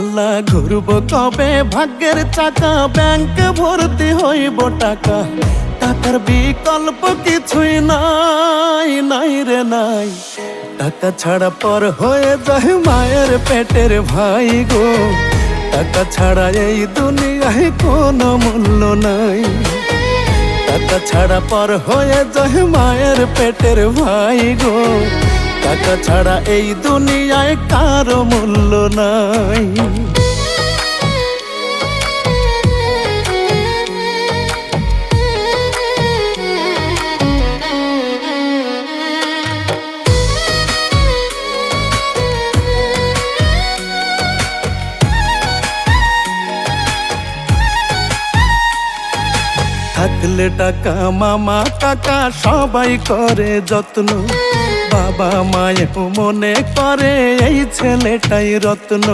আল্লাহ ঘুরব কবে ভাগ্যের চাকা, ব্যাংকে ভর্তি হইব টাকা, টাকার বিকল্প কিছুই নাই, নাই রে নাই। টাকা ছাড়া পর হয়ে যায় মায়ের পেটের ভাই গো, টাকা ছাড়া এই দুনিয়ায় কোনো মূল্য নাই। টাকা ছাড়া পর হয়ে যায় মায়ের পেটের ভাই গো, টাকা ছাড়া এই দুনিয়ায় কারো মূল্য নাই। থাকলে টাকা মামা কাকা সবাই করে যত্ন, বাবা মায়েও মনে করে এই ছেলেটাই রত্ন।